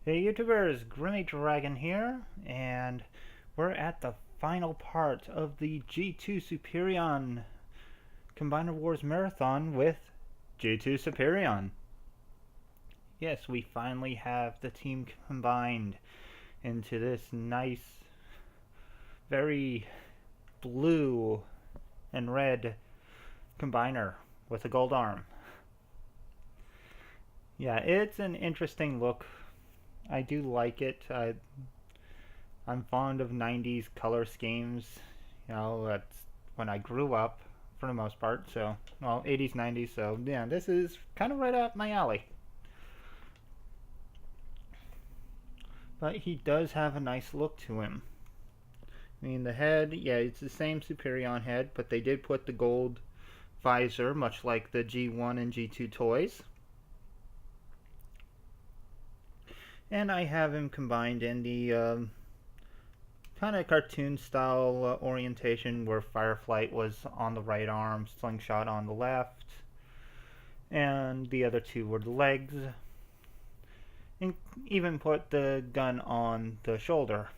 Hey YouTubers, Grimmy Dragon here, and we're at the final part of the G2 Superion Combiner Wars Marathon with G2 Superion. Yes, we finally have the team combined into this nice, very blue and red combiner with a gold arm. Yeah, it's an interesting look. I do like it. I'm fond of 90s color schemes. That's when I grew up for the most part. So, well, 80s, 90s. So, yeah, this is kind of right up my alley. But he does have a nice look to him. I mean, the head, yeah, it's the same Superion head, but they did put the gold visor, much like the G1 and G2 toys. And I have him combined in the kind of cartoon style orientation where Fireflight was on the right arm, Slingshot on the left, and the other two were the legs, and even put the gun on the shoulder.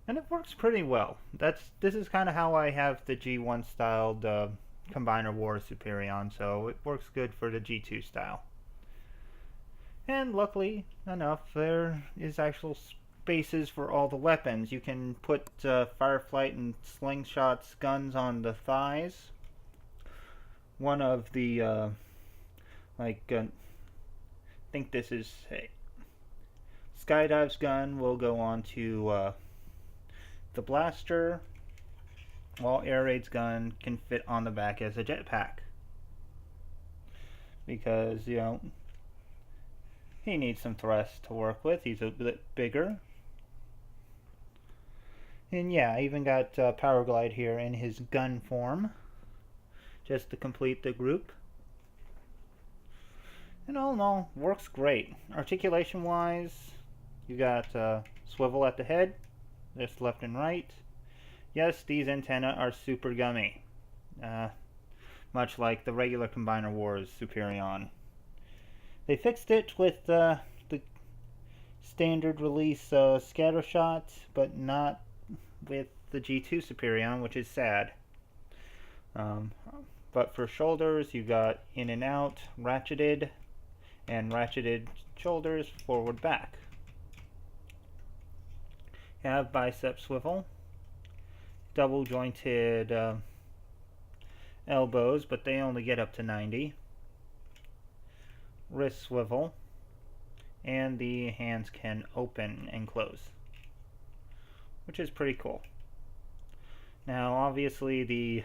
And it works pretty well. This is kind of how I have the G1 styled Combiner Wars Superion, so it works good for the G2 style. And luckily enough, there is actual spaces for all the weapons. You can put Fireflight and Slingshot's guns on the thighs. One of the, I think this is, hey, Skydive's gun will go on to the blaster, while Air Raid's gun can fit on the back as a jetpack. Because, he needs some thrust to work with. He's a bit bigger. And yeah, I even got Power Glide here in his gun form, just to complete the group. And all in all, works great. Articulation wise, you got swivel at the head, just left and right. Yes, these antennae are super gummy, much like the regular Combiner Wars Superion. They fixed it with the standard release Scattershot, but not with the G2 Superion, which is sad. But for shoulders, you got in and out, ratcheted, and ratcheted shoulders, forward, back. You have bicep swivel, double jointed elbows, but they only get up to 90. Wrist swivel, and the hands can open and close, which is pretty cool. Now, obviously, the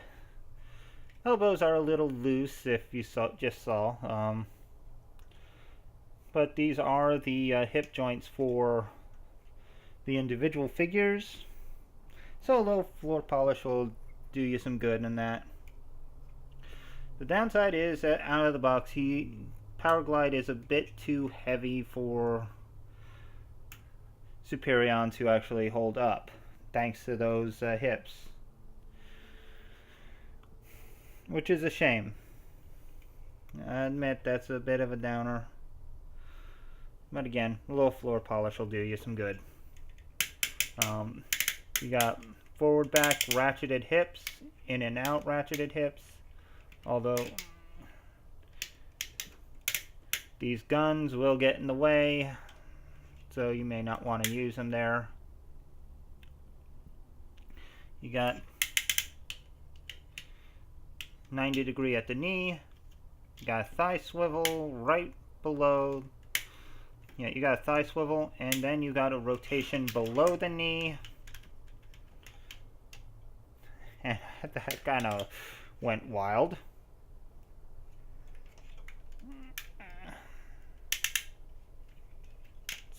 elbows are a little loose if you just saw, but these are the hip joints for the individual figures, so a little floor polish will do you some good in that. The downside is that out of the box, Power Glide is a bit too heavy for Superion to actually hold up, thanks to those hips, which is a shame. I admit that's a bit of a downer, but again, a little floor polish will do you some good. You got forward back ratcheted hips, in and out ratcheted hips, although these guns will get in the way, so you may not want to use them there. You got 90-degree at the knee. You got a thigh swivel right below. Yeah, you got a thigh swivel, and then you got a rotation below the knee. And that kind of went wild.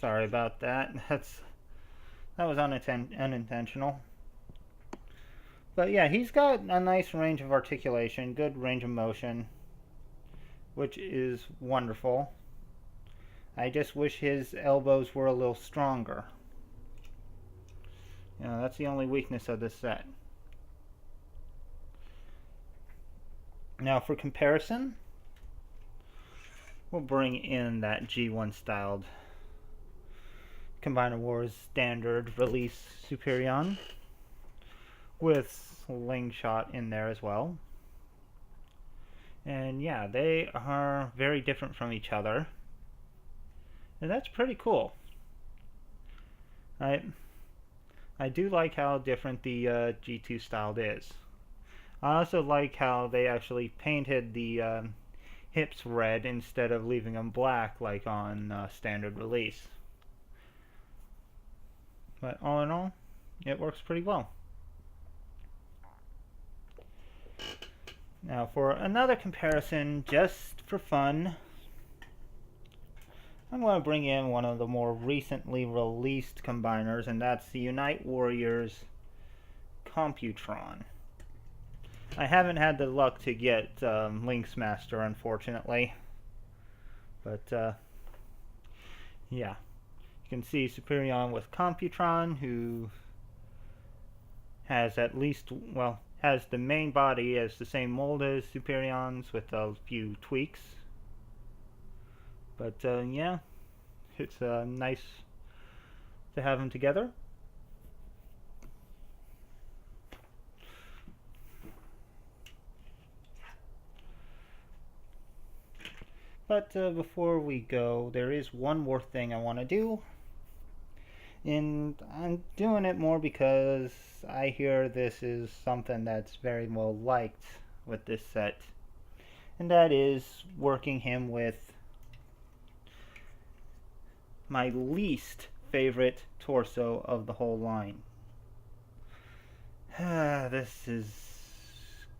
Sorry about that. That was unintentional. But yeah, he's got a nice range of articulation, good range of motion, which is wonderful. I just wish his elbows were a little stronger. That's the only weakness of this set. Now for comparison, we'll bring in that G1 styled Combiner Wars standard release Superion with slingshot in there as well. And yeah, they are very different from each other. And that's pretty cool. I do like how different the G2 styled is. I also like how they actually painted the hips red instead of leaving them black like on standard release. But all in all, it works pretty well. Now for another comparison, just for fun, I'm going to bring in one of the more recently released combiners, and that's the Unite Warriors Computron. I haven't had the luck to get Link's Master, unfortunately. But, yeah. You can see Superion with Computron, who has at least, well, has the main body as the same mold as Superion's with a few tweaks. But, yeah, it's nice to have them together. But before we go, there is one more thing I want to do. And I'm doing it more because I hear this is something that's very well liked with this set. And that is working him with my least favorite torso of the whole line. This is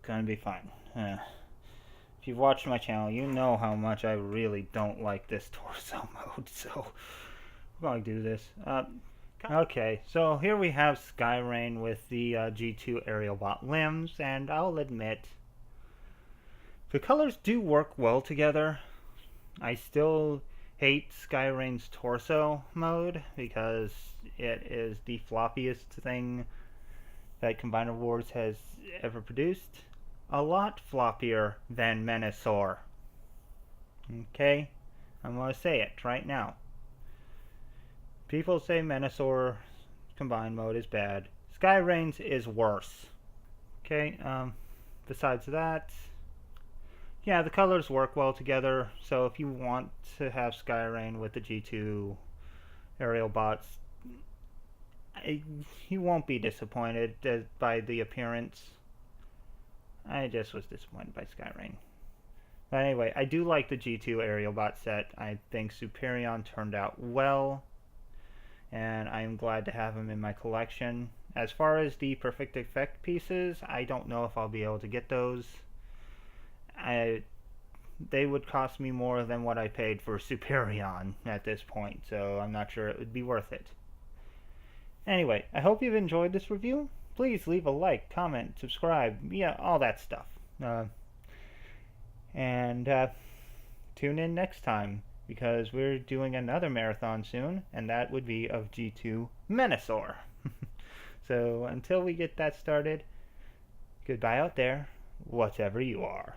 gonna be fun. If you've watched my channel, you know how much I really don't like this torso mode, so we're going to do this. Okay, so here we have Skyrain with the G2 aerial bot limbs, and I'll admit, the colors do work well together. I still hate Skyrain's torso mode because it is the floppiest thing that Combiner Wars has ever produced. A lot floppier than Menasor. Okay? I'm going to say it right now. People say Menasor combined mode is bad. Skyrain's is worse. Okay? Besides that, yeah, the colors work well together. So if you want to have Skyrain with the G2 aerial bots, you won't be disappointed by the appearance. I just was disappointed by Skyrain. But anyway, I do like the G2 aerial bot set. I think Superion turned out well, and I'm glad to have him in my collection. As far as the perfect effect pieces, I don't know if I'll be able to get those. They would cost me more than what I paid for Superion at this point, so I'm not sure it would be worth it. Anyway, I hope you've enjoyed this review. Please leave a like, comment, subscribe, yeah, all that stuff. And tune in next time, because we're doing another marathon soon, and that would be of G2 Menasor. So until we get that started, goodbye out there, whatever you are.